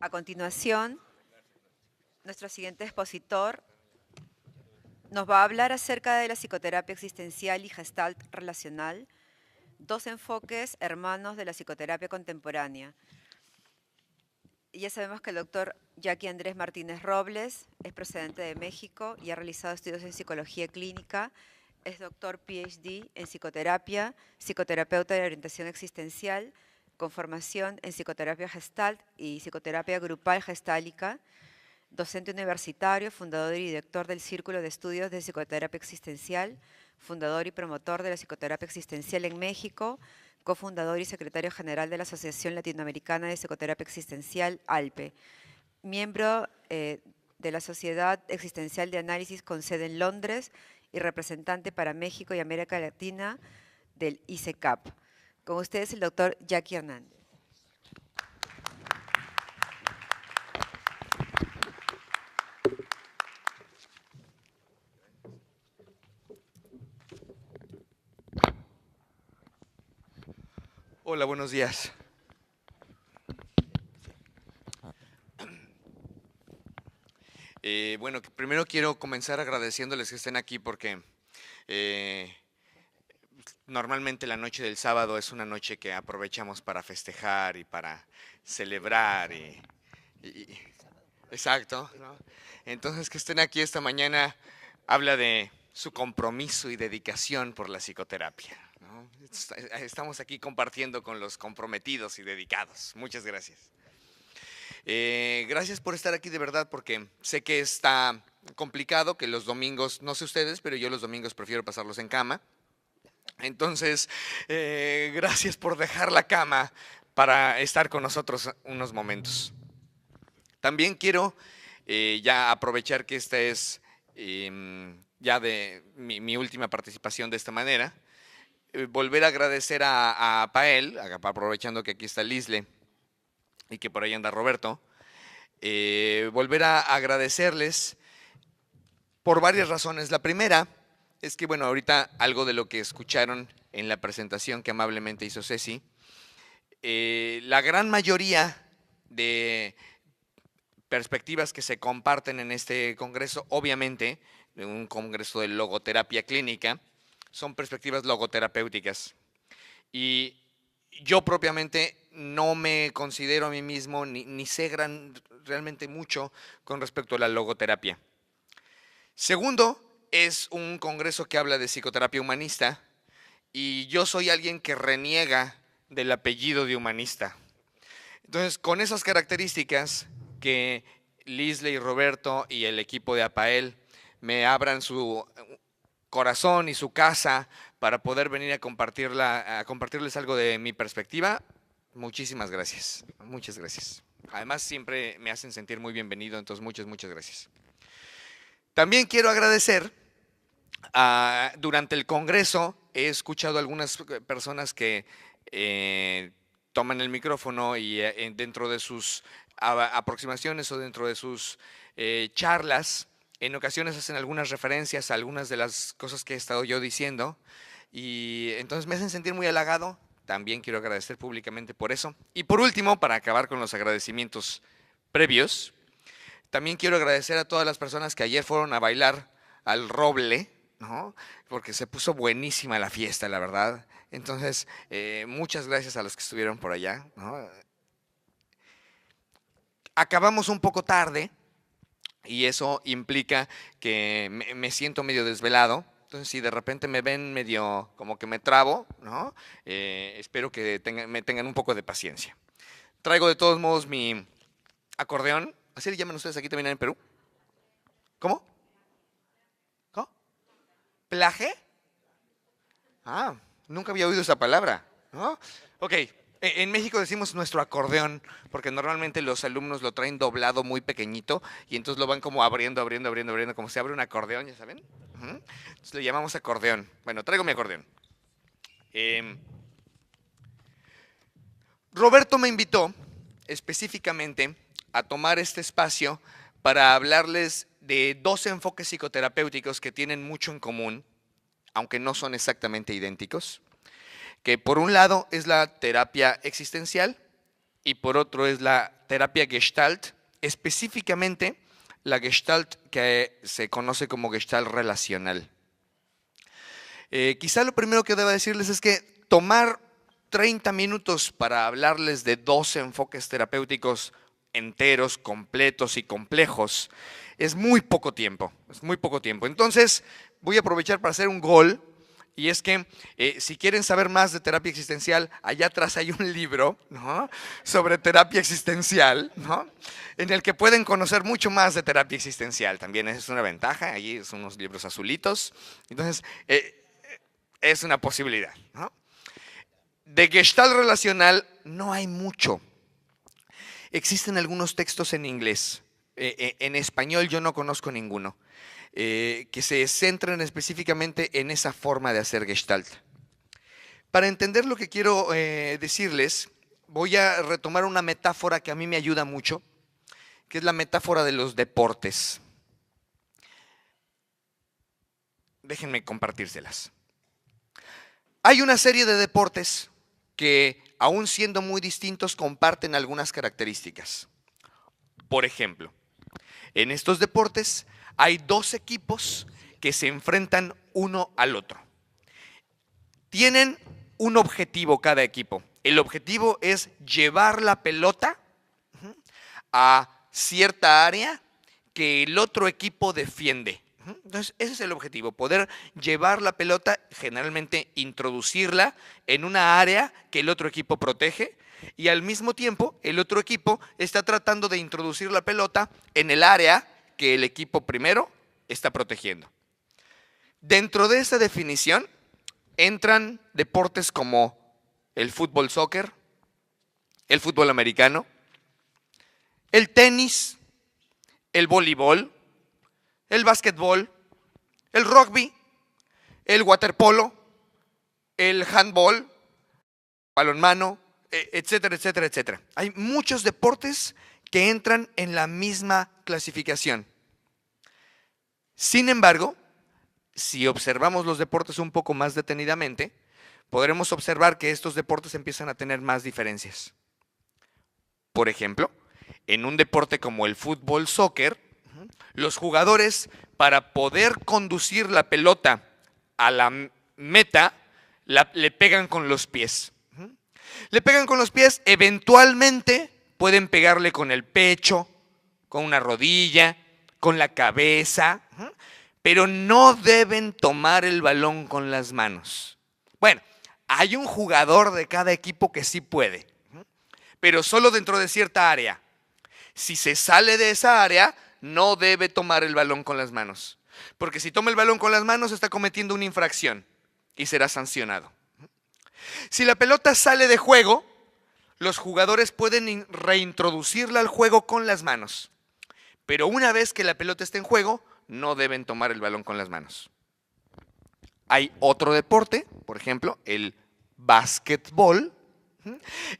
A continuación, nuestro siguiente expositor nos va a hablar acerca de la psicoterapia existencial y gestalt relacional, dos enfoques hermanos de la psicoterapia contemporánea. Y ya sabemos que el doctor Jackie Andrés Martínez Robles es procedente de México y ha realizado estudios en psicología clínica, es doctor PhD en psicoterapia, psicoterapeuta de orientación existencial, con formación en psicoterapia gestalt y psicoterapia grupal gestálica, docente universitario, fundador y director del Círculo de Estudios de Psicoterapia Existencial, fundador y promotor de la psicoterapia existencial en México, cofundador y secretario general de la Asociación Latinoamericana de Psicoterapia Existencial, ALPE, miembro de la Sociedad Existencial de Análisis con sede en Londres y representante para México y América Latina del ICECAP. Con ustedes el doctor Jackie Hernández. Hola, buenos días. Bueno, primero quiero comenzar agradeciéndoles que estén aquí porque normalmente la noche del sábado es una noche que aprovechamos para festejar y para celebrar exacto, ¿no? Entonces que estén aquí esta mañana habla de su compromiso y dedicación por la psicoterapia, ¿no? Estamos aquí compartiendo con los comprometidos y dedicados. Muchas gracias. Gracias por estar aquí de verdad, porque sé que está complicado, que los domingos, no sé ustedes, pero yo los domingos prefiero pasarlos en cama. Entonces, gracias por dejar la cama para estar con nosotros unos momentos. También quiero ya aprovechar que esta es ya de mi última participación de esta manera, volver a agradecer a Pael, aprovechando que aquí está Lisle y que por ahí anda Roberto, volver a agradecerles por varias razones. La primera es que, bueno, ahorita algo de lo que escucharon en la presentación que amablemente hizo Ceci, la gran mayoría de perspectivas que se comparten en este congreso, obviamente, de un congreso de logoterapia clínica, son perspectivas logoterapéuticas. Y yo propiamente no me considero a mí mismo ni sé realmente mucho con respecto a la logoterapia. Segundo, es un congreso que habla de psicoterapia humanista y yo soy alguien que reniega del apellido de humanista. Entonces, con esas características, que Lisle y Roberto y el equipo de APAEL me abran su corazón y su casa para poder venir a compartirles algo de mi perspectiva, muchísimas gracias. Muchas gracias. Además, siempre me hacen sentir muy bienvenido, entonces muchas gracias. También quiero agradecer, durante el congreso he escuchado a algunas personas que toman el micrófono y dentro de sus aproximaciones o dentro de sus charlas, en ocasiones hacen algunas referencias a algunas de las cosas que he estado yo diciendo y entonces me hacen sentir muy halagado. También quiero agradecer públicamente por eso. Y por último, para acabar con los agradecimientos previos, también quiero agradecer a todas las personas que ayer fueron a bailar al roble, ¿no? Porque se puso buenísima la fiesta, la verdad. Entonces, muchas gracias a los que estuvieron por allá, ¿no? Acabamos un poco tarde y eso implica que me siento medio desvelado. Entonces, si de repente me ven medio como que me trabo, ¿no? Espero que me tengan un poco de paciencia. Traigo de todos modos mi acordeón. ¿Así le llaman ustedes aquí también en Perú? ¿Cómo? ¿Cómo? ¿Plaje? Ah, nunca había oído esa palabra, ¿no? Ok, en México decimos nuestro acordeón, porque normalmente los alumnos lo traen doblado muy pequeñito y entonces lo van como abriendo, como se abre un acordeón, ¿ya saben? Entonces le llamamos acordeón. Bueno, traigo mi acordeón. Roberto me invitó específicamente a tomar este espacio para hablarles de dos enfoques psicoterapéuticos que tienen mucho en común, aunque no son exactamente idénticos, que por un lado es la terapia existencial y por otro es la terapia Gestalt, específicamente la Gestalt que se conoce como Gestalt relacional. Quizá lo primero que deba decirles es que tomar 30 minutos para hablarles de 2 enfoques terapéuticos enteros, completos y complejos es muy poco tiempo, Entonces voy a aprovechar para hacer un gol, y es que si quieren saber más de terapia existencial, allá atrás hay un libro, ¿no?, sobre terapia existencial, ¿no?, en el que pueden conocer mucho más de terapia existencial. También es una ventaja, allí son unos libros azulitos, entonces es una posibilidad, ¿no? De Gestalt relacional no hay mucho. Existen algunos textos en inglés. En español yo no conozco ninguno que se centren específicamente en esa forma de hacer Gestalt. Para entender lo que quiero decirles, voy a retomar una metáfora que a mí me ayuda mucho, que es la metáfora de los deportes. Déjenme compartírselas. Hay una serie de deportes que, aún siendo muy distintos, comparten algunas características. Por ejemplo, en estos deportes hay 2 equipos que se enfrentan uno al otro. Tienen un objetivo cada equipo. El objetivo es llevar la pelota a cierta área que el otro equipo defiende. Entonces, ese es el objetivo, poder llevar la pelota, generalmente introducirla en una área que el otro equipo protege, y al mismo tiempo el otro equipo está tratando de introducir la pelota en el área que el equipo primero está protegiendo. Dentro de esa definición entran deportes como el fútbol soccer, el fútbol americano, el tenis, el voleibol, el básquetbol, el rugby, el waterpolo, el handball, balonmano, etcétera, etcétera, etcétera. Hay muchos deportes que entran en la misma clasificación. Sin embargo, si observamos los deportes un poco más detenidamente, podremos observar que estos deportes empiezan a tener más diferencias. Por ejemplo, en un deporte como el fútbol soccer, los jugadores, para poder conducir la pelota a la meta, le pegan con los pies. Le pegan con los pies, eventualmente pueden pegarle con el pecho, con una rodilla, con la cabeza, pero no deben tomar el balón con las manos. Bueno, hay un jugador de cada equipo que sí puede, pero solo dentro de cierta área. Si se sale de esa área, no debe tomar el balón con las manos, porque si toma el balón con las manos está cometiendo una infracción y será sancionado. Si la pelota sale de juego, los jugadores pueden reintroducirla al juego con las manos, pero una vez que la pelota esté en juego, no deben tomar el balón con las manos. Hay otro deporte, por ejemplo, el básquetbol,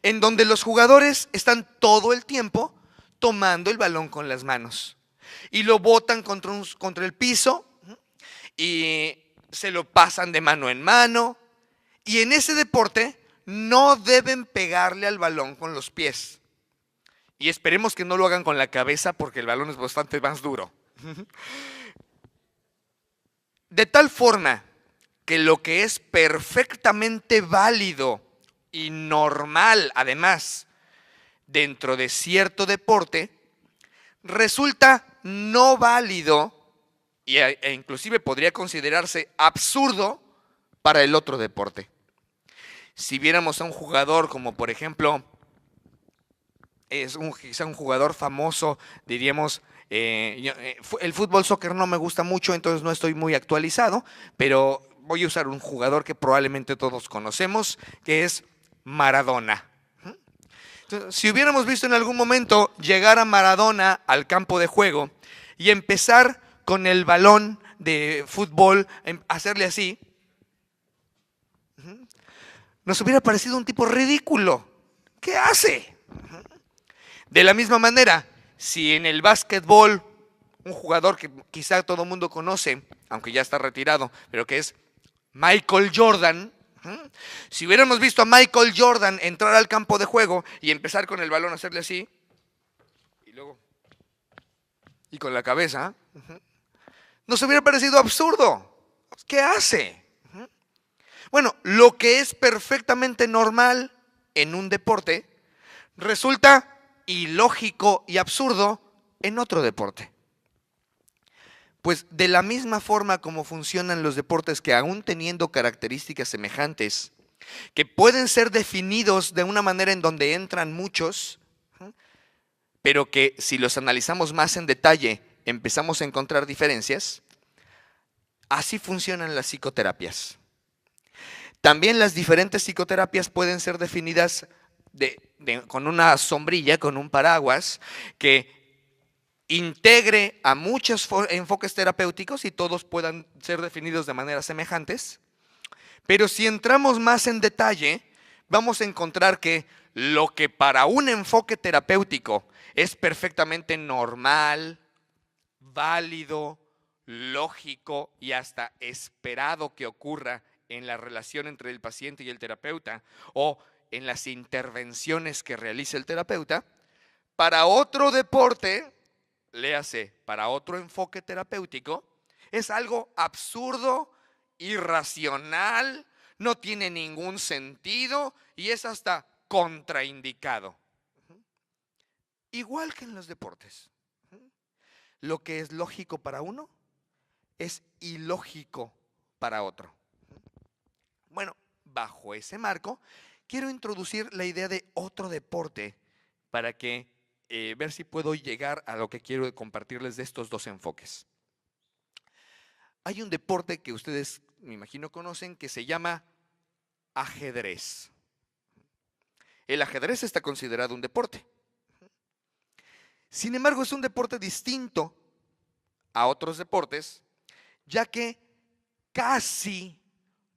en donde los jugadores están todo el tiempo tomando el balón con las manos y lo botan contra el piso y se lo pasan de mano en mano, y en ese deporte no deben pegarle al balón con los pies, y esperemos que no lo hagan con la cabeza porque el balón es bastante más duro. De tal forma que lo que es perfectamente válido y normal, además, dentro de cierto deporte, resulta no válido e inclusive podría considerarse absurdo para el otro deporte. Si viéramos a un jugador como, por ejemplo, quizá un jugador famoso, diríamos, el fútbol soccer no me gusta mucho, entonces no estoy muy actualizado, pero voy a usar un jugador que probablemente todos conocemos, que es Maradona. Entonces, si hubiéramos visto en algún momento llegar a Maradona al campo de juego y empezar con el balón de fútbol, hacerle así, nos hubiera parecido un tipo ridículo. ¿Qué hace? De la misma manera, si en el básquetbol un jugador que quizá todo el mundo conoce, aunque ya está retirado, pero que es Michael Jordan, Si hubiéramos visto a Michael Jordan entrar al campo de juego y empezar con el balón a hacerle así, y luego, y con la cabeza, nos hubiera parecido absurdo. ¿Qué hace? Bueno, lo que es perfectamente normal en un deporte resulta ilógico y absurdo en otro deporte. Pues de la misma forma como funcionan los deportes que aún teniendo características semejantes, que pueden ser definidos de una manera en donde entran muchos, pero que si los analizamos más en detalle empezamos a encontrar diferencias, así funcionan las psicoterapias. También las diferentes psicoterapias pueden ser definidas con una sombrilla, con un paraguas, que integre a muchos enfoques terapéuticos y todos puedan ser definidos de maneras semejantes. Pero si entramos más en detalle, vamos a encontrar que lo que para un enfoque terapéutico es perfectamente normal, válido, lógico y hasta esperado que ocurra en la relación entre el paciente y el terapeuta o en las intervenciones que realiza el terapeuta, para otro deporte, léase, para otro enfoque terapéutico, es algo absurdo, irracional, no tiene ningún sentido y es hasta contraindicado. Igual que en los deportes. Lo que es lógico para uno es ilógico para otro. Bueno, bajo ese marco, quiero introducir la idea de otro deporte para que ver si puedo llegar a lo que quiero compartirles de estos dos enfoques. Hay un deporte que ustedes, me imagino, conocen que se llama ajedrez. El ajedrez está considerado un deporte. Sin embargo, es un deporte distinto a otros deportes, ya que casi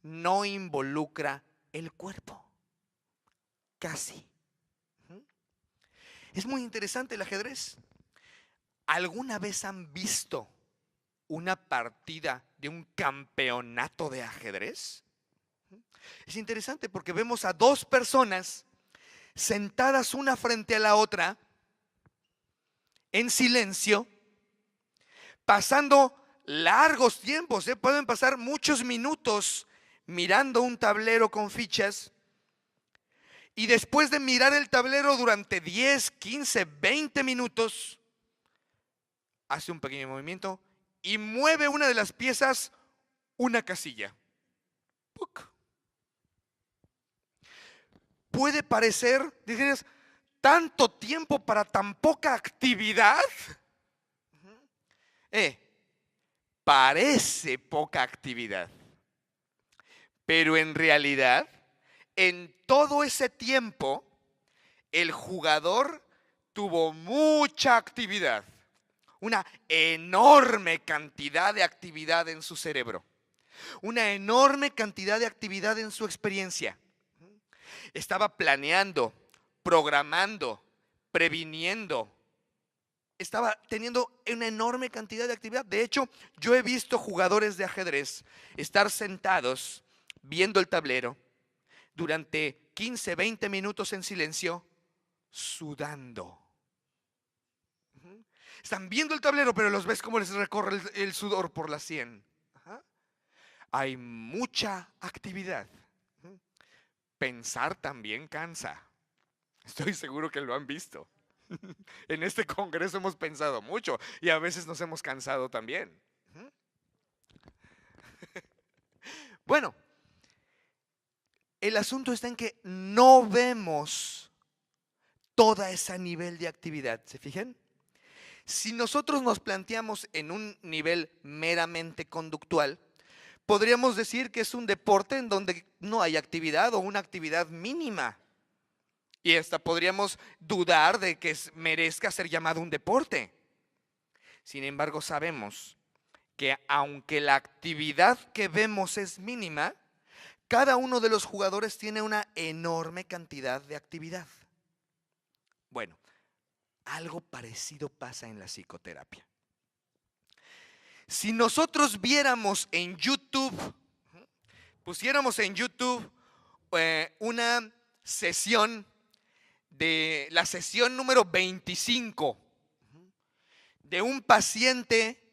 no involucra el cuerpo. Casi. Es muy interesante el ajedrez. ¿Alguna vez han visto una partida de un campeonato de ajedrez? Es interesante porque vemos a dos personas sentadas una frente a la otra en silencio, pasando largos tiempos, pueden pasar muchos minutos mirando un tablero con fichas y después de mirar el tablero durante 10, 15, 20 minutos, hace un pequeño movimiento y mueve una de las piezas una casilla. ¡Puc! Puede parecer, dijeras, tanto tiempo para tan poca actividad. Parece poca actividad, pero en realidad, en todo ese tiempo, el jugador tuvo mucha actividad, una enorme cantidad de actividad en su cerebro, una enorme cantidad de actividad en su experiencia. Estaba planeando, programando, previniendo. Estaba teniendo una enorme cantidad de actividad. De hecho, yo he visto jugadores de ajedrez estar sentados viendo el tablero durante 15, 20 minutos en silencio, sudando. Están viendo el tablero, pero los ves cómo les recorre el sudor por la sien. Hay mucha actividad. Pensar también cansa. Estoy seguro que lo han visto. En este congreso hemos pensado mucho y a veces nos hemos cansado también. Bueno, el asunto está en que no vemos toda ese nivel de actividad. ¿Se fijan? Si nosotros nos planteamos en un nivel meramente conductual, podríamos decir que es un deporte en donde no hay actividad o una actividad mínima. Y hasta podríamos dudar de que merezca ser llamado un deporte. Sin embargo, sabemos que aunque la actividad que vemos es mínima, cada uno de los jugadores tiene una enorme cantidad de actividad. Bueno, algo parecido pasa en la psicoterapia. Si nosotros viéramos en YouTube, pusiéramos en YouTube una sesión de la sesión número 25 de un paciente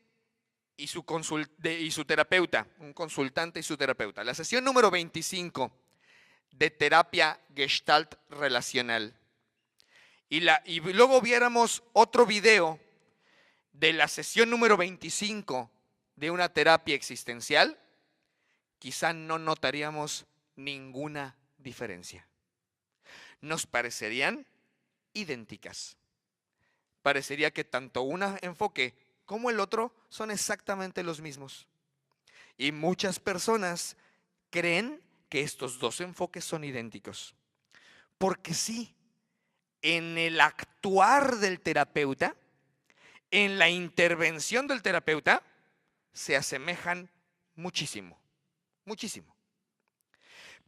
y su terapeuta, un consultante y su terapeuta. La sesión número 25 de terapia Gestalt relacional. Y luego viéramos otro video de la sesión número 25 de una terapia existencial, quizá no notaríamos ninguna diferencia. Nos parecerían idénticas. Parecería que tanto un enfoque como el otro son exactamente los mismos. Y muchas personas creen que estos dos enfoques son idénticos. Porque sí, en el actuar del terapeuta, en la intervención del terapeuta, se asemejan muchísimo, muchísimo.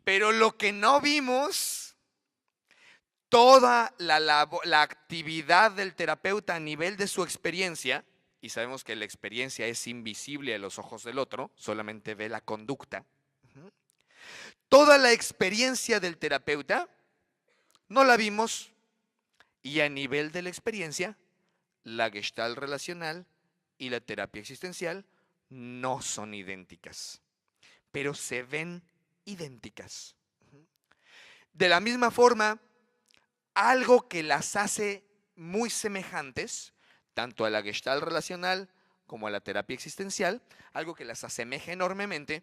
Pero lo que no vimos, toda la actividad del terapeuta a nivel de su experiencia, y sabemos que la experiencia es invisible a los ojos del otro, solamente ve la conducta. Toda la experiencia del terapeuta no la vimos, y a nivel de la experiencia, la Gestalt relacional y la terapia existencial no son idénticas, pero se ven idénticas. De la misma forma, algo que las hace muy semejantes, tanto a la Gestalt relacional como a la terapia existencial, algo que las asemeja enormemente,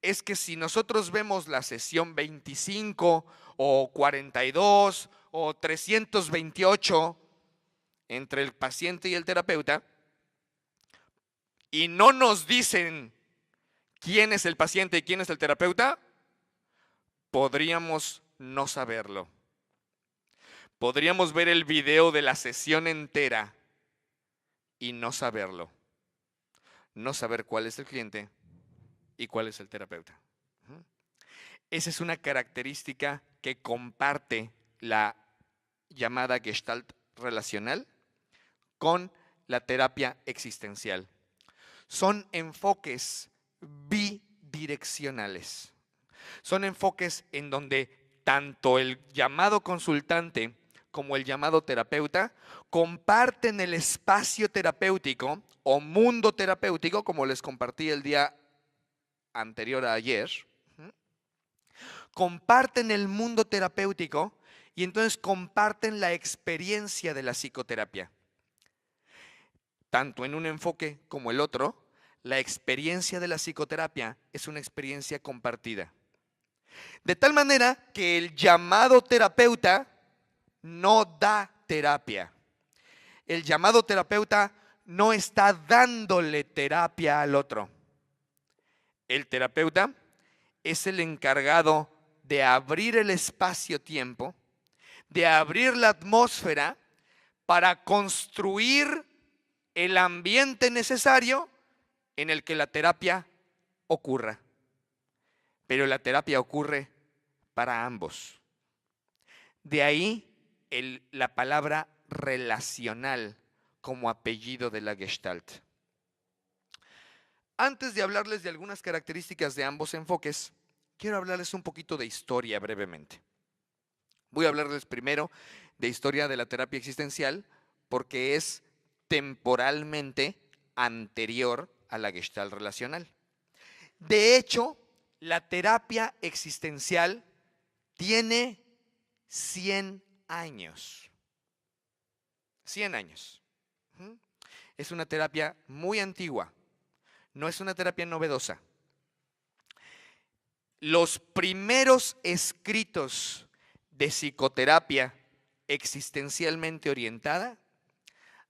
es que si nosotros vemos la sesión 25 o 42 o 328 entre el paciente y el terapeuta, y no nos dicen quién es el paciente y quién es el terapeuta, podríamos no saberlo. Podríamos ver el video de la sesión entera y no saberlo. No saber cuál es el cliente y cuál es el terapeuta. Esa es una característica que comparte la llamada Gestalt relacional con la terapia existencial. Son enfoques bidireccionales. Son enfoques en donde tanto el llamado consultante como el llamado terapeuta comparten el espacio terapéutico o mundo terapéutico, como les compartí el día anterior a ayer. Comparten el mundo terapéutico y entonces comparten la experiencia de la psicoterapia. Tanto en un enfoque como el otro, la experiencia de la psicoterapia es una experiencia compartida. De tal manera que el llamado terapeuta no da terapia. El llamado terapeuta no está dándole terapia al otro. El terapeuta es el encargado de abrir el espacio-tiempo, de abrir la atmósfera para construir el ambiente necesario en el que la terapia ocurra. Pero la terapia ocurre para ambos. De ahí la palabra relacional como apellido de la Gestalt. Antes de hablarles de algunas características de ambos enfoques, quiero hablarles un poquito de historia brevemente. Voy a hablarles primero de historia de la terapia existencial porque es temporalmente anterior a la Gestalt relacional. De hecho, la terapia existencial tiene 100 años. 100 años. Es una terapia muy antigua. No es una terapia novedosa. Los primeros escritos de psicoterapia existencialmente orientada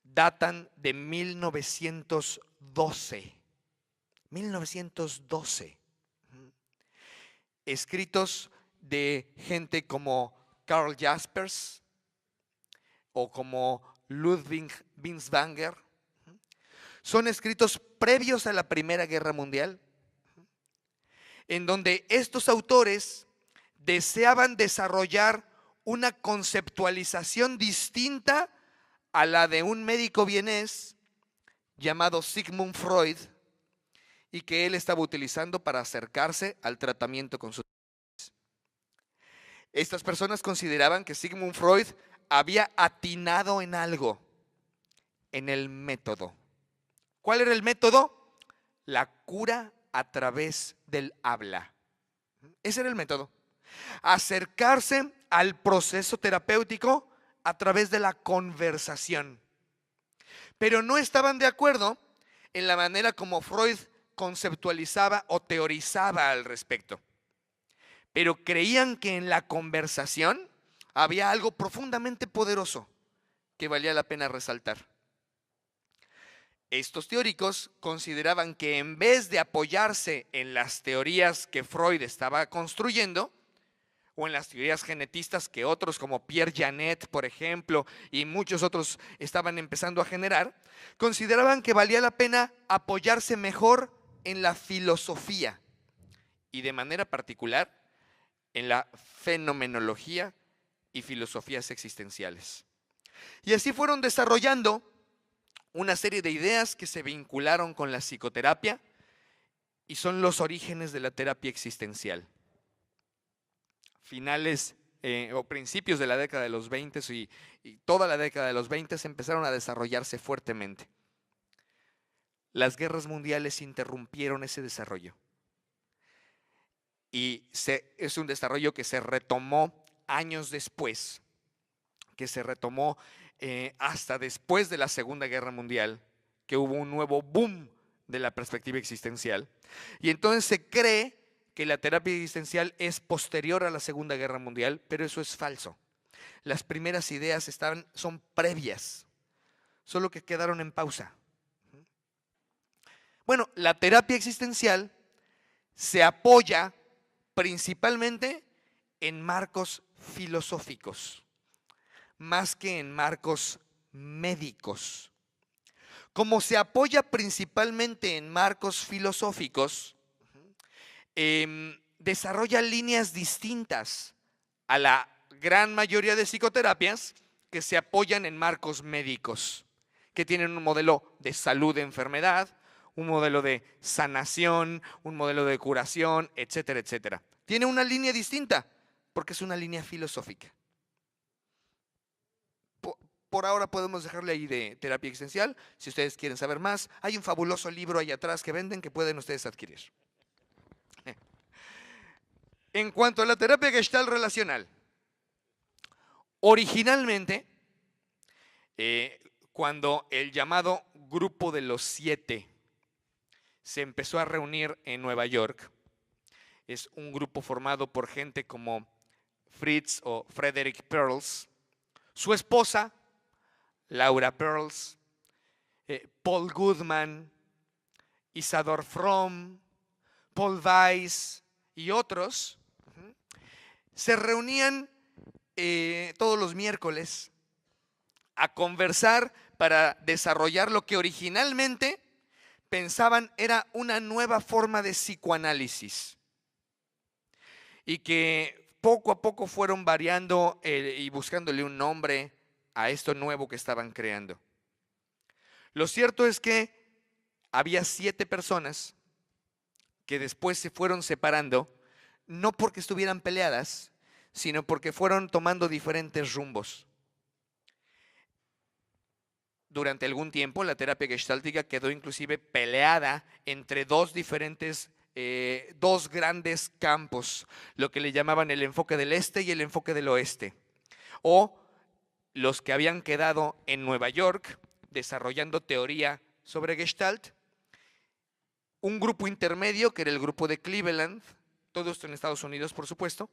datan de 1912. 1912. Escritos de gente como Karl Jaspers o como Ludwig Binswanger. Son escritos previos a la Primera Guerra Mundial, en donde estos autores deseaban desarrollar una conceptualización distinta a la de un médico vienés llamado Sigmund Freud y que él estaba utilizando para acercarse al tratamiento con sus pacientes. Estas personas consideraban que Sigmund Freud había atinado en algo, en el método. ¿Cuál era el método? La cura a través del habla. Ese era el método. Acercarse al proceso terapéutico a través de la conversación. Pero no estaban de acuerdo en la manera como Freud conceptualizaba o teorizaba al respecto. Pero creían que en la conversación había algo profundamente poderoso que valía la pena resaltar. Estos teóricos consideraban que en vez de apoyarse en las teorías que Freud estaba construyendo, o en las teorías genetistas que otros como Pierre Janet, por ejemplo, y muchos otros estaban empezando a generar, consideraban que valía la pena apoyarse mejor en la filosofía y de manera particular en la fenomenología y filosofías existenciales. Y así fueron desarrollando una serie de ideas que se vincularon con la psicoterapia y son los orígenes de la terapia existencial. Finales o principios de la década de los 20 y toda la década de los 20 empezaron a desarrollarse fuertemente. Las guerras mundiales interrumpieron ese desarrollo. Y es un desarrollo que se retomó años después, que se retomó hasta después de la Segunda Guerra Mundial, que hubo un nuevo boom de la perspectiva existencial. Y entonces se cree que la terapia existencial es posterior a la Segunda Guerra Mundial, pero eso es falso. Las primeras ideas son previas, solo que quedaron en pausa. Bueno, la terapia existencial se apoya principalmente en marcos filosóficos, más que en marcos médicos. Como se apoya principalmente en marcos filosóficos, desarrolla líneas distintas a la gran mayoría de psicoterapias que se apoyan en marcos médicos, que tienen un modelo de salud de enfermedad, un modelo de sanación, un modelo de curación, etcétera, etcétera. Tiene una línea distinta porque es una línea filosófica. Por ahora podemos dejarle ahí de terapia existencial. Si ustedes quieren saber más, hay un fabuloso libro ahí atrás que venden que pueden ustedes adquirir. En cuanto a la terapia Gestalt relacional, originalmente, cuando el llamado Grupo de los 7 se empezó a reunir en Nueva York, es un grupo formado por gente como Fritz o Frederick Perls, su esposa, Laura Perls, Paul Goodman, Isador Fromm, Paul Weiss y otros, se reunían todos los miércoles a conversar para desarrollar lo que originalmente pensaban era una nueva forma de psicoanálisis y que poco a poco fueron variando y buscándole un nombre a esto nuevo que estaban creando. Lo cierto es que había 7 personas que después se fueron separando, no porque estuvieran peleadas, sino porque fueron tomando diferentes rumbos. Durante algún tiempo la terapia gestáltica quedó inclusive peleada entre dos grandes campos, lo que le llamaban el enfoque del este y el enfoque del oeste, o los que habían quedado en Nueva York desarrollando teoría sobre Gestalt, un grupo intermedio que era el grupo de Cleveland, todo esto en Estados Unidos por supuesto,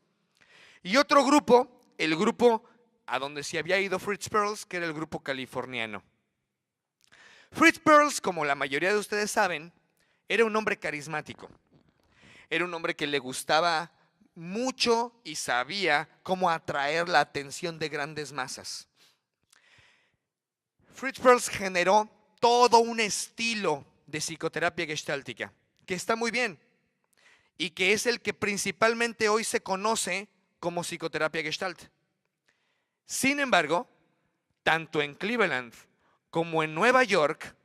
y otro grupo, el grupo a donde se había ido Fritz Perls, que era el grupo californiano. Fritz Perls, como la mayoría de ustedes saben, era un hombre carismático. Era un hombre que le gustaba mucho y sabía cómo atraer la atención de grandes masas. Fritz Perls generó todo un estilo de psicoterapia gestáltica que está muy bien y que es el que principalmente hoy se conoce como psicoterapia gestalt. Sin embargo, tanto en Cleveland como en Nueva York,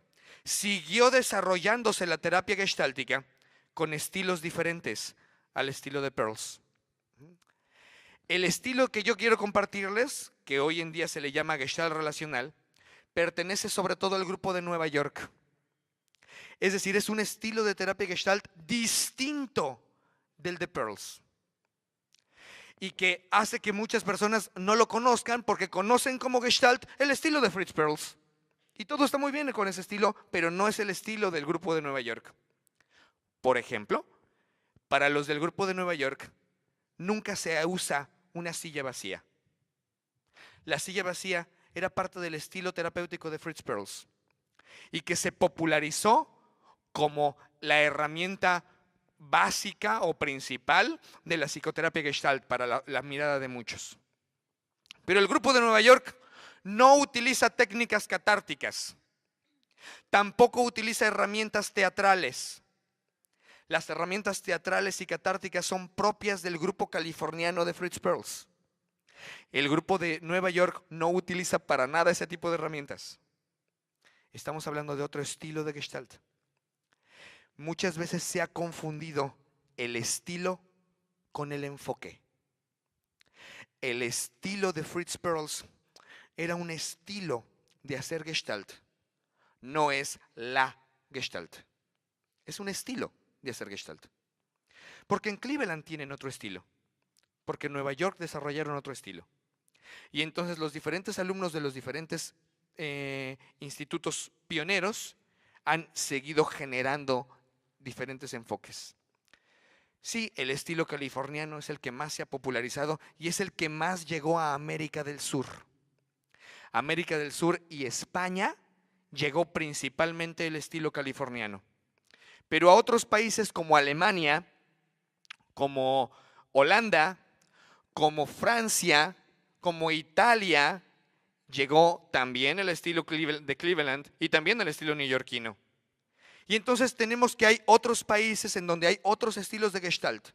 siguió desarrollándose la terapia gestáltica con estilos diferentes al estilo de Perls. El estilo que yo quiero compartirles, que hoy en día se le llama Gestalt relacional, pertenece sobre todo al grupo de Nueva York. Es decir, es un estilo de terapia Gestalt distinto del de Pearls. Y que hace que muchas personas no lo conozcan porque conocen como Gestalt el estilo de Fritz Perls. Y todo está muy bien con ese estilo, pero no es el estilo del grupo de Nueva York. Por ejemplo, para los del grupo de Nueva York, nunca se usa una silla vacía. La silla vacía era parte del estilo terapéutico de Fritz Perls y que se popularizó como la herramienta básica o principal de la psicoterapia Gestalt para la mirada de muchos. Pero el grupo de Nueva York no utiliza técnicas catárticas, tampoco utiliza herramientas teatrales. Las herramientas teatrales y catárticas son propias del grupo californiano de Fritz Perls. El grupo de Nueva York no utiliza para nada ese tipo de herramientas. Estamos hablando de otro estilo de Gestalt. Muchas veces se ha confundido el estilo con el enfoque. El estilo de Fritz Perls era un estilo de hacer Gestalt. No es la Gestalt. Es un estilo de hacer Gestalt. Porque en Cleveland tienen otro estilo. Porque en Nueva York desarrollaron otro estilo. Y entonces los diferentes alumnos de los diferentes institutos pioneros han seguido generando diferentes enfoques. Sí, el estilo californiano es el que más se ha popularizado y es el que más llegó a América del Sur. América del Sur y España llegó principalmente el estilo californiano. Pero a otros países como Alemania, como Holanda, como Francia, como Italia, llegó también el estilo de Cleveland y también el estilo neoyorquino. Y entonces tenemos que hay otros países en donde hay otros estilos de Gestalt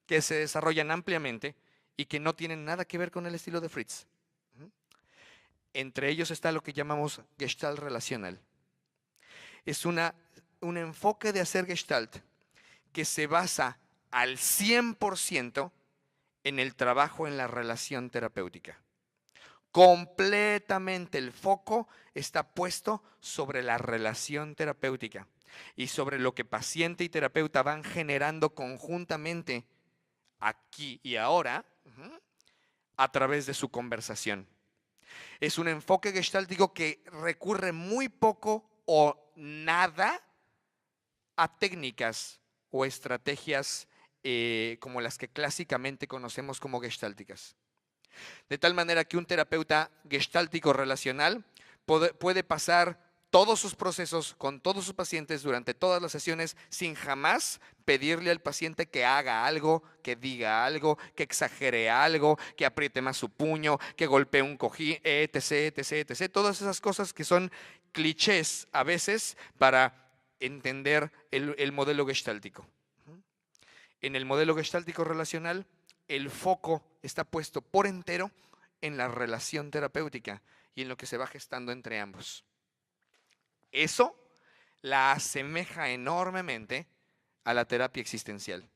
que se desarrollan ampliamente y que no tienen nada que ver con el estilo de Fritz. Entre ellos está lo que llamamos Gestalt relacional. Es un enfoque de hacer Gestalt que se basa al 100% en el trabajo en la relación terapéutica. Completamente el foco está puesto sobre la relación terapéutica y sobre lo que paciente y terapeuta van generando conjuntamente aquí y ahora a través de su conversación. Es un enfoque gestáltico que recurre muy poco o nada a técnicas o estrategias como las que clásicamente conocemos como gestálticas. De tal manera que un terapeuta gestáltico relacional puede pasar todos sus procesos con todos sus pacientes durante todas las sesiones sin jamás pedirle al paciente que haga algo, que diga algo, que exagere algo, que apriete más su puño, que golpee un cojín, etc, etc, etc. Todas esas cosas que son clichés a veces para entender el modelo gestáltico. En el modelo gestáltico relacional, el foco está puesto por entero en la relación terapéutica y en lo que se va gestando entre ambos. Eso la asemeja enormemente a la terapia existencial,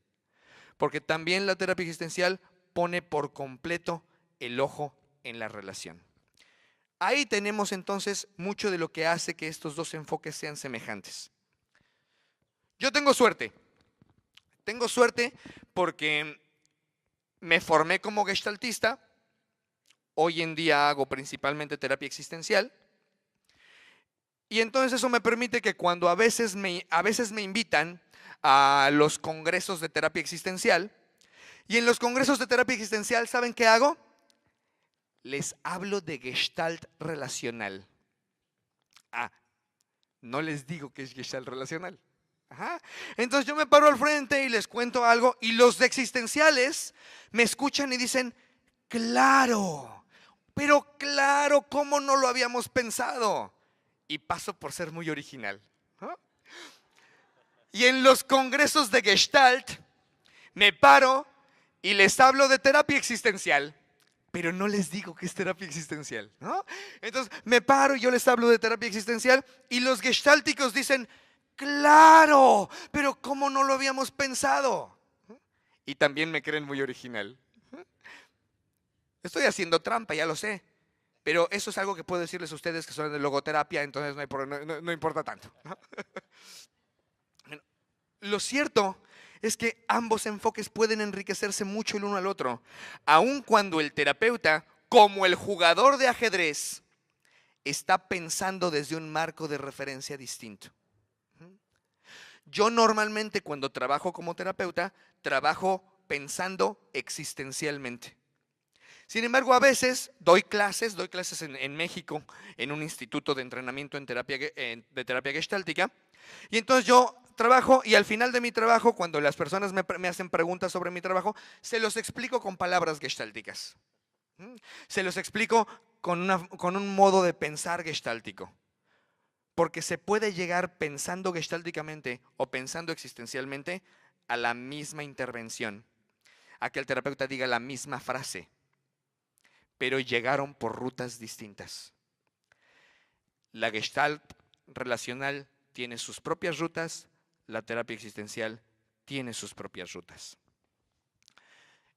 porque también la terapia existencial pone por completo el ojo en la relación. Ahí tenemos entonces mucho de lo que hace que estos dos enfoques sean semejantes. Yo tengo suerte porque me formé como gestaltista, hoy en día hago principalmente terapia existencial, y entonces eso me permite que cuando a veces me invitan a los congresos de terapia existencial, y en los congresos de terapia existencial, ¿saben qué hago? Les hablo de Gestalt relacional. No les digo que es Gestalt relacional. Entonces yo me paro al frente y les cuento algo, y los de existenciales me escuchan y dicen, claro, pero claro, ¿cómo no lo habíamos pensado? Y paso por ser muy original. Y en los congresos de Gestalt me paro y les hablo de terapia existencial, pero no les digo que es terapia existencial, ¿no? Entonces me paro y yo les hablo de terapia existencial y los gestálticos dicen, claro, pero ¿cómo no lo habíamos pensado? Y también me creen muy original. Estoy haciendo trampa, ya lo sé. Pero eso es algo que puedo decirles a ustedes que son de logoterapia, entonces no importa tanto, ¿no? Bueno, lo cierto es que ambos enfoques pueden enriquecerse mucho el uno al otro, aun cuando el terapeuta, como el jugador de ajedrez, está pensando desde un marco de referencia distinto. Yo normalmente cuando trabajo como terapeuta, trabajo pensando existencialmente. Sin embargo, a veces doy clases en México, en un instituto de entrenamiento de terapia gestáltica, y entonces yo trabajo y al final de mi trabajo, cuando las personas me hacen preguntas sobre mi trabajo, se los explico con palabras gestálticas. Se los explico con un modo de pensar gestáltico. Porque se puede llegar pensando gestálticamente o pensando existencialmente a la misma intervención, a que el terapeuta diga la misma frase, pero llegaron por rutas distintas. La gestalt relacional tiene sus propias rutas, la terapia existencial tiene sus propias rutas.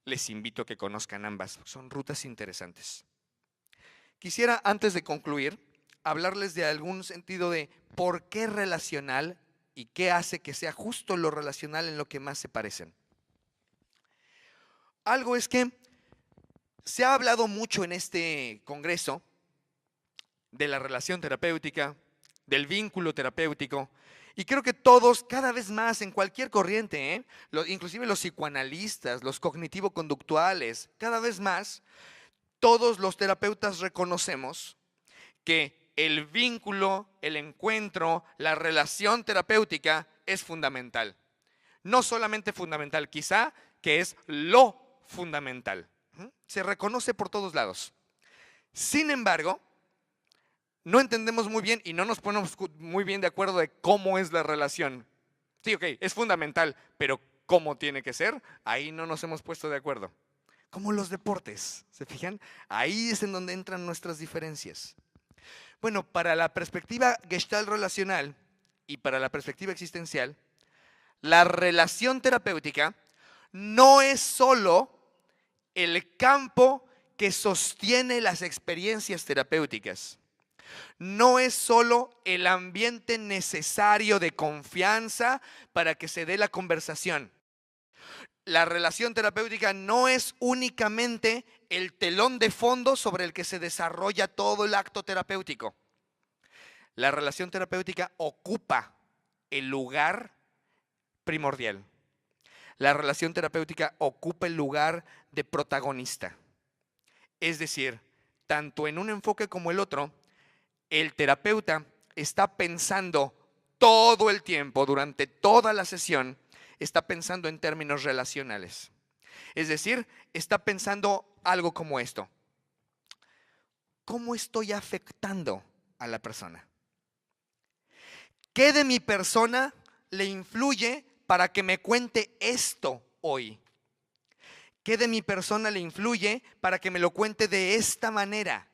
Les invito a que conozcan ambas, son rutas interesantes. Quisiera, antes de concluir, hablarles de algún sentido de por qué relacional y qué hace que sea justo lo relacional en lo que más se parecen. Algo es que se ha hablado mucho en este congreso de la relación terapéutica, del vínculo terapéutico, y creo que todos, cada vez más, en cualquier corriente, inclusive los psicoanalistas, los cognitivo-conductuales, cada vez más, todos los terapeutas reconocemos que el vínculo, el encuentro, la relación terapéutica es fundamental. No solamente fundamental, quizá que es lo fundamental. Se reconoce por todos lados. Sin embargo, no entendemos muy bien y no nos ponemos muy bien de acuerdo de cómo es la relación. Sí, ok, es fundamental, pero ¿cómo tiene que ser? Ahí no nos hemos puesto de acuerdo. Como los deportes, ¿se fijan? Ahí es en donde entran nuestras diferencias. Bueno, para la perspectiva gestalt relacional y para la perspectiva existencial, la relación terapéutica no es solo el campo que sostiene las experiencias terapéuticas. No es solo el ambiente necesario de confianza para que se dé la conversación. La relación terapéutica no es únicamente el telón de fondo sobre el que se desarrolla todo el acto terapéutico. La relación terapéutica ocupa el lugar primordial. La relación terapéutica ocupa el lugar de protagonista. Es decir, tanto en un enfoque como el otro, el terapeuta está pensando todo el tiempo, durante toda la sesión, está pensando en términos relacionales. Es decir, está pensando algo como esto. ¿Cómo estoy afectando a la persona? ¿Qué de mi persona le influye para que me cuente esto hoy? ¿Qué de mi persona le influye para que me lo cuente de esta manera?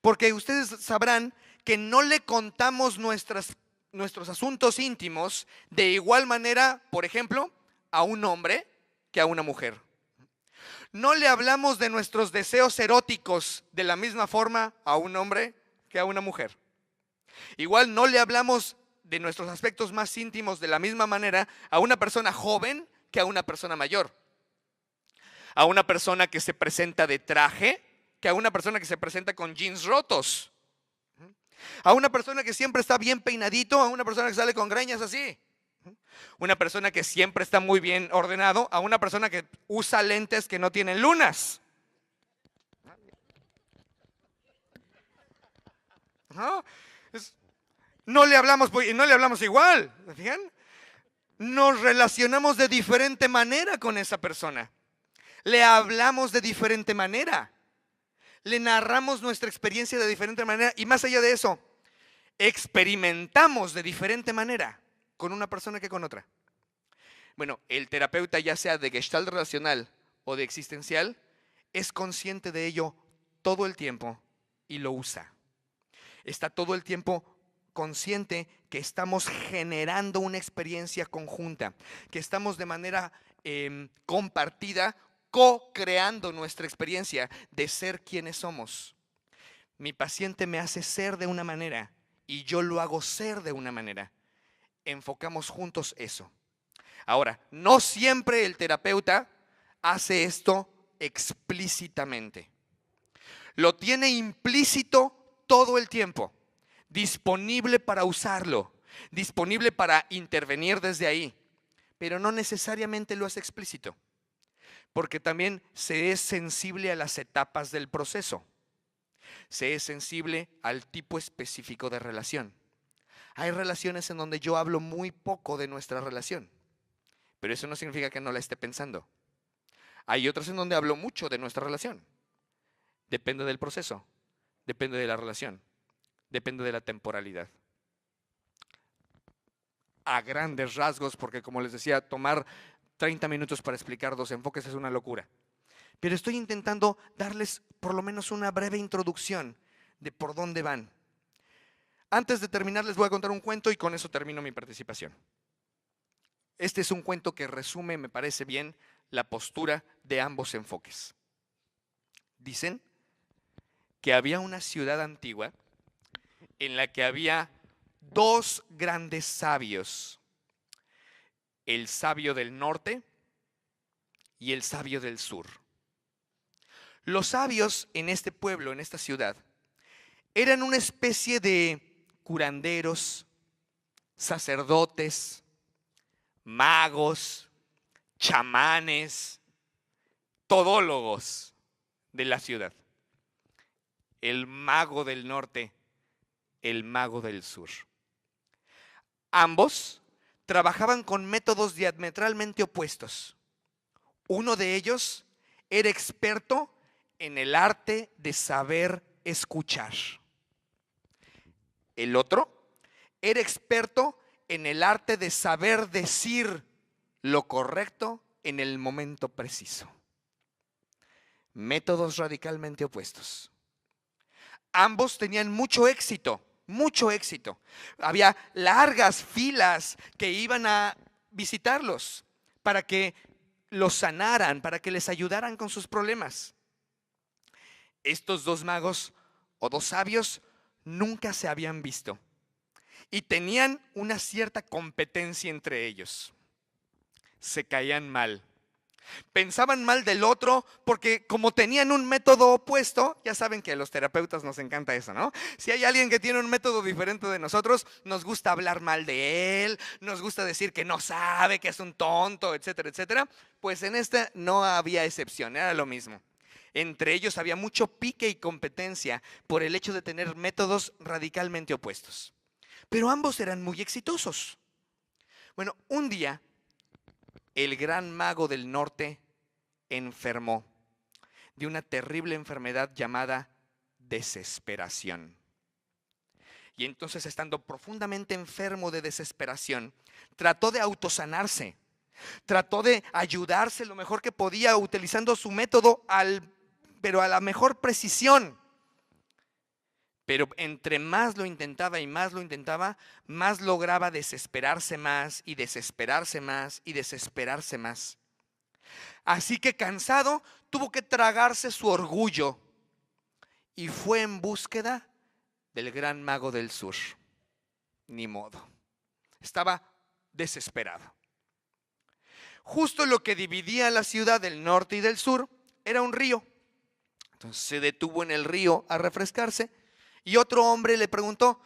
Porque ustedes sabrán que no le contamos nuestros asuntos íntimos de igual manera, por ejemplo, a un hombre que a una mujer. No le hablamos de nuestros deseos eróticos de la misma forma a un hombre que a una mujer. Igual no le hablamos de nuestros aspectos más íntimos de la misma manera a una persona joven que a una persona mayor. A una persona que se presenta de traje que a una persona que se presenta con jeans rotos. A una persona que siempre está bien peinadito, a una persona que sale con greñas así. Una persona que siempre está muy bien ordenado, a una persona que usa lentes que no tienen lunas. No le hablamos igual, ¿se fijan? Nos relacionamos de diferente manera con esa persona. Le hablamos de diferente manera. Le narramos nuestra experiencia de diferente manera. Y más allá de eso, experimentamos de diferente manera con una persona que con otra. Bueno, el terapeuta, ya sea de gestalt relacional o de existencial, es consciente de ello todo el tiempo y lo usa. Está todo el tiempo consciente que estamos generando una experiencia conjunta, que estamos de manera compartida co-creando nuestra experiencia de ser quienes somos. Mi paciente me hace ser de una manera y yo lo hago ser de una manera. Enfocamos juntos eso. Ahora, no siempre el terapeuta hace esto explícitamente. Lo tiene implícito todo el tiempo, disponible para usarlo, disponible para intervenir desde ahí, pero no necesariamente lo hace explícito, porque también se es sensible a las etapas del proceso, se es sensible al tipo específico de relación. Hay relaciones en donde yo hablo muy poco de nuestra relación, pero eso no significa que no la esté pensando. Hay otras en donde hablo mucho de nuestra relación. Depende del proceso, depende de la relación, depende de la temporalidad. A grandes rasgos, porque como les decía, tomar 30 minutos para explicar 2 enfoques es una locura. Pero estoy intentando darles por lo menos una breve introducción de por dónde van. Antes de terminar les voy a contar un cuento y con eso termino mi participación. Este es un cuento que resume, me parece bien, la postura de ambos enfoques. Dicen que había una ciudad antigua en la que había 2 grandes sabios, el sabio del norte y el sabio del sur. Los sabios en este pueblo, en esta ciudad, eran una especie de curanderos, sacerdotes, magos, chamanes, todólogos de la ciudad. El mago del norte, el mago del sur. Ambos trabajaban con métodos diametralmente opuestos. Uno de ellos era experto en el arte de saber escuchar. El otro era experto en el arte de saber decir lo correcto en el momento preciso. Métodos radicalmente opuestos. Ambos tenían mucho éxito, mucho éxito. Había largas filas que iban a visitarlos para que los sanaran, para que les ayudaran con sus problemas. Estos 2 magos o 2 sabios nunca se habían visto y tenían una cierta competencia entre ellos. Se caían mal. Pensaban mal del otro porque como tenían un método opuesto, ya saben que a los terapeutas nos encanta eso, ¿no? Si hay alguien que tiene un método diferente de nosotros, nos gusta hablar mal de él, nos gusta decir que no sabe, que es un tonto, etcétera, etcétera. Pues en esta no había excepción, era lo mismo. Entre ellos había mucho pique y competencia por el hecho de tener métodos radicalmente opuestos. Pero ambos eran muy exitosos. Bueno, un día el gran mago del norte enfermó de una terrible enfermedad llamada desesperación. Y entonces, estando profundamente enfermo de desesperación, trató de autosanarse, trató de ayudarse lo mejor que podía utilizando su método, pero a la mejor precisión. Pero entre más lo intentaba y más lo intentaba, más lograba desesperarse más y desesperarse más y desesperarse más. Así que cansado, tuvo que tragarse su orgullo y fue en búsqueda del gran mago del sur. Ni modo. Estaba desesperado. Justo lo que dividía la ciudad del norte y del sur era un río. Entonces se detuvo en el río a refrescarse. Y otro hombre le preguntó,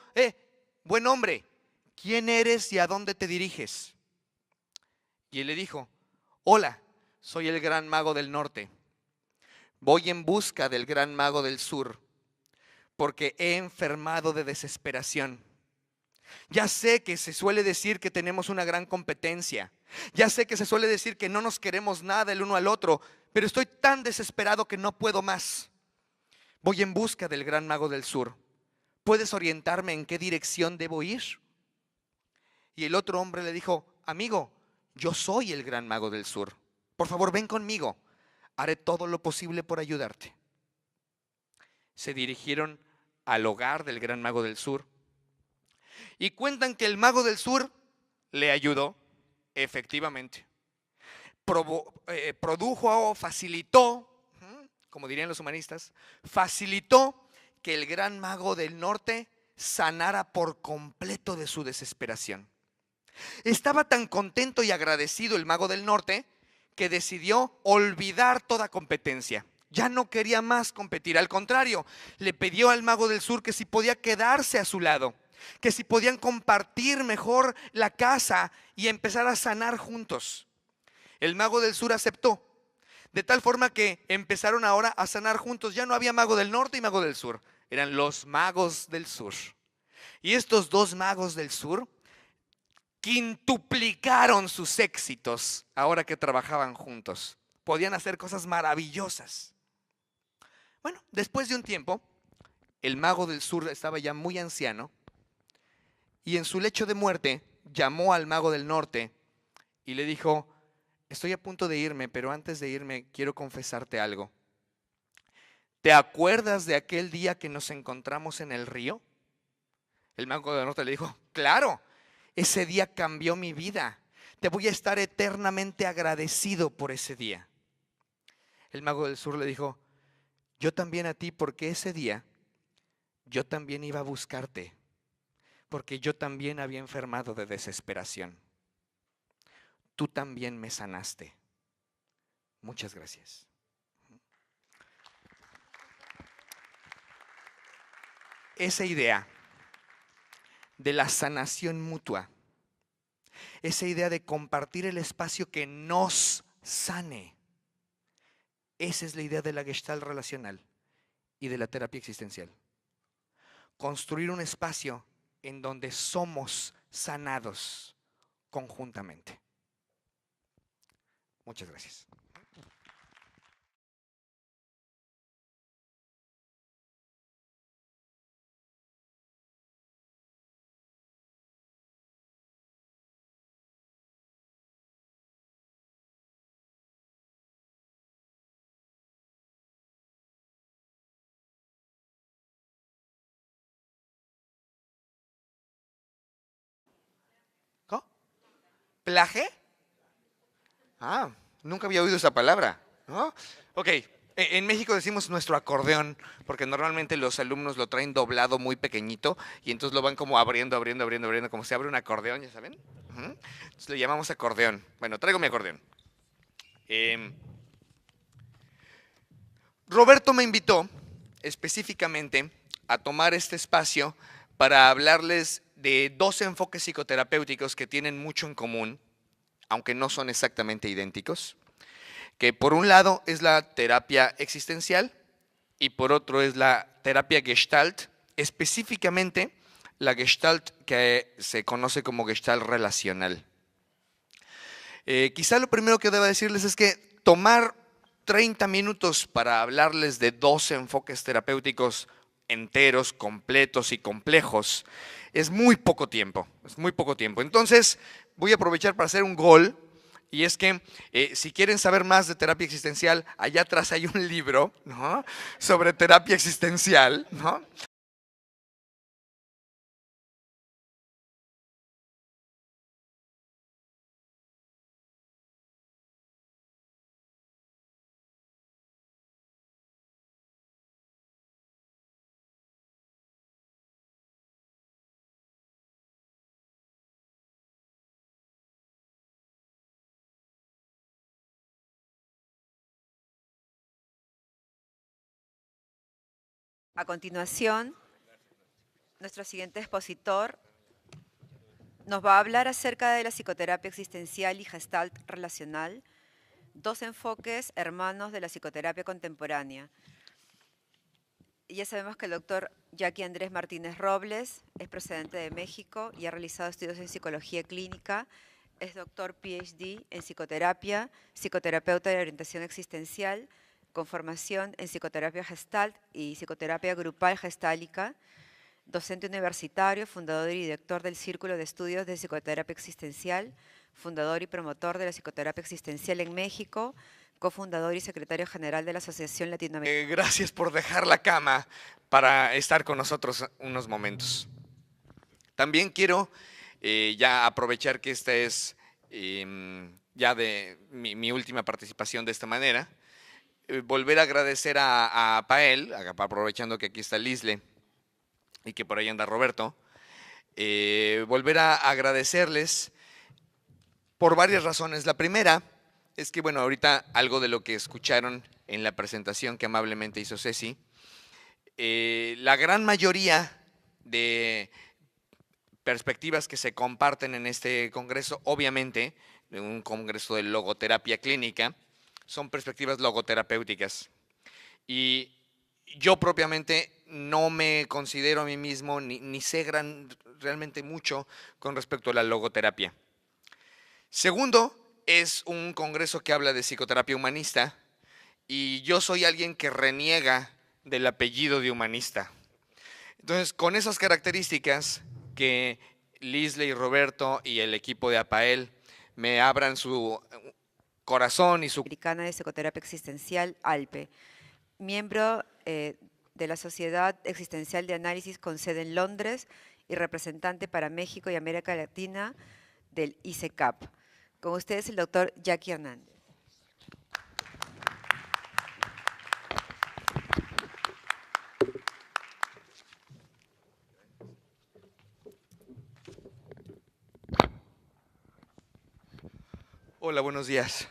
buen hombre, ¿quién eres y a dónde te diriges? Y él le dijo, hola, soy el gran mago del norte. Voy en busca del gran mago del sur, porque he enfermado de desesperación. Ya sé que se suele decir que tenemos una gran competencia. Ya sé que se suele decir que no nos queremos nada el uno al otro, pero estoy tan desesperado que no puedo más. Voy en busca del gran mago del sur. ¿Puedes orientarme en qué dirección debo ir? Y el otro hombre le dijo, amigo, yo soy el gran mago del sur. Por favor, ven conmigo. Haré todo lo posible por ayudarte. Se dirigieron al hogar del gran mago del sur. Y cuentan que el mago del sur le ayudó, efectivamente. produjo o facilitó, como dirían los humanistas, facilitó que el gran mago del norte sanara por completo de su desesperación. Estaba tan contento y agradecido el mago del norte que decidió olvidar toda competencia. Ya no quería más competir, al contrario, le pidió al mago del sur que si podía quedarse a su lado, que si podían compartir mejor la casa y empezar a sanar juntos. El mago del sur aceptó, de tal forma que empezaron ahora a sanar juntos. Ya no había mago del norte y mago del sur, eran los magos del sur. Y estos dos magos del sur quintuplicaron sus éxitos ahora que trabajaban juntos. Podían hacer cosas maravillosas. Bueno, después de un tiempo, el mago del sur estaba ya muy anciano y en su lecho de muerte llamó al mago del norte y le dijo: estoy a punto de irme, pero antes de irme quiero confesarte algo. ¿Te acuerdas de aquel día que nos encontramos en el río? El mago del norte le dijo: claro, ese día cambió mi vida. Te voy a estar eternamente agradecido por ese día. El mago del sur le dijo: yo también a ti, porque ese día yo también iba a buscarte, porque yo también había enfermado de desesperación. Tú también me sanaste. Muchas gracias. Esa idea de la sanación mutua, esa idea de compartir el espacio que nos sane, esa es la idea de la Gestalt relacional y de la terapia existencial. Construir un espacio en donde somos sanados conjuntamente. Muchas gracias. ¿Cómo? ¿Plaje? Ah, nunca había oído esa palabra, ¿no? Ok, en México decimos nuestro acordeón, porque normalmente los alumnos lo traen doblado muy pequeñito y entonces lo van como abriendo, como se abre un acordeón, ¿ya saben? Entonces le llamamos acordeón. Bueno, traigo mi acordeón. Roberto me invitó específicamente a tomar este espacio para hablarles de dos enfoques psicoterapéuticos que tienen mucho en común, aunque no son exactamente idénticos, que por un lado es la terapia existencial y por otro es la terapia Gestalt, específicamente la Gestalt que se conoce como Gestalt relacional. Quizá lo primero que deba decirles es que tomar 30 minutos para hablarles de dos enfoques terapéuticos enteros, completos y complejos es muy poco tiempo, Entonces voy a aprovechar para hacer un gol, y es que si quieren saber más de terapia existencial, allá atrás hay un libro, ¿no?, sobre terapia existencial, ¿no? A continuación, nuestro siguiente expositor nos va a hablar acerca de la psicoterapia existencial y gestalt relacional, dos enfoques hermanos de la psicoterapia contemporánea. Ya sabemos que el doctor Jackie Andrés Martínez Robles es procedente de México y ha realizado estudios en psicología clínica. Es doctor PhD en psicoterapia, psicoterapeuta de orientación existencial, con formación en psicoterapia gestalt y psicoterapia grupal gestálica, docente universitario, fundador y director del Círculo de Estudios de Psicoterapia Existencial, fundador y promotor de la psicoterapia existencial en México, cofundador y secretario general de la Asociación Latinoamericana. Gracias por dejar la cama para estar con nosotros unos momentos. También quiero ya aprovechar que esta es ya de mi última participación de esta manera. Volver a agradecer a Pael, aprovechando que aquí está Lisle y que por ahí anda Roberto, volver a agradecerles por varias razones. La primera es que, bueno, ahorita algo de lo que escucharon en la presentación que amablemente hizo Ceci, la gran mayoría de perspectivas que se comparten en este congreso, obviamente, de un congreso de logoterapia clínica, son perspectivas logoterapéuticas. Y yo propiamente no me considero a mí mismo ni sé realmente mucho con respecto a la logoterapia. Segundo, es un congreso que habla de psicoterapia humanista y yo soy alguien que reniega del apellido de humanista. Entonces, con esas características, que Lisle y Roberto y el equipo de APAEL me abran su corazón y su... Americana de Psicoterapia Existencial, ALPE, miembro de la Sociedad Existencial de Análisis con sede en Londres y representante para México y América Latina del ICECAP. Con ustedes el doctor Jackie Hernández. Hola, buenos días.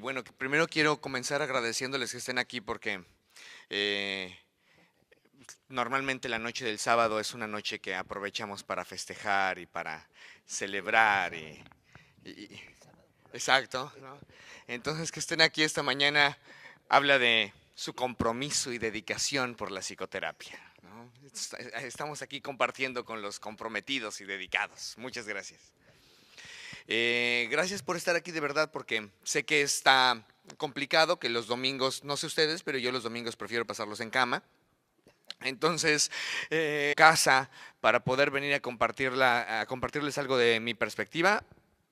Bueno, primero quiero comenzar agradeciéndoles que estén aquí porque normalmente la noche del sábado es una noche que aprovechamos para festejar y para celebrar. Exacto, ¿no? Entonces, que estén aquí esta mañana habla de su compromiso y dedicación por la psicoterapia, ¿no? Estamos aquí compartiendo con los comprometidos y dedicados. Muchas gracias. Gracias por estar aquí de verdad, porque sé que está complicado, que los domingos, no sé ustedes, pero yo los domingos prefiero pasarlos en cama. Entonces, casa, para poder venir a compartirles algo de mi perspectiva.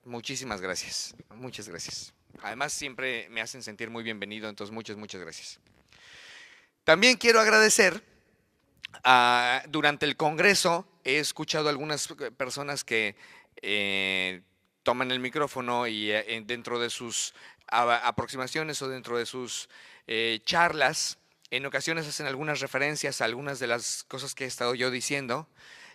Muchísimas gracias, muchas gracias. Además, siempre me hacen sentir muy bienvenido, entonces muchas gracias. También quiero agradecer, durante el Congreso he escuchado a algunas personas que toman el micrófono y dentro de sus aproximaciones o dentro de sus charlas, en ocasiones hacen algunas referencias a algunas de las cosas que he estado yo diciendo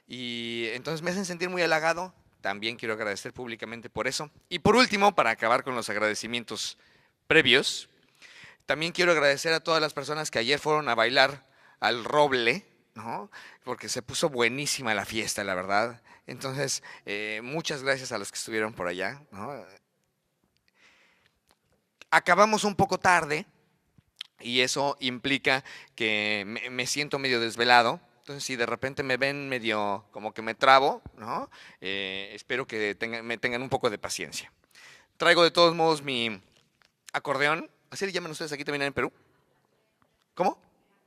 y entonces me hacen sentir muy halagado. También quiero agradecer públicamente por eso. Y por último, para acabar con los agradecimientos previos, también quiero agradecer a todas las personas que ayer fueron a bailar al roble, ¿no? Porque se puso buenísima la fiesta, la verdad. Entonces, muchas gracias a los que estuvieron por allá, ¿no? Acabamos un poco tarde y eso implica que me siento medio desvelado. Entonces, si de repente me ven medio como que me trabo, ¿no? Espero que me tengan un poco de paciencia. Traigo de todos modos mi acordeón. ¿Así le llaman ustedes aquí también en Perú? ¿Cómo?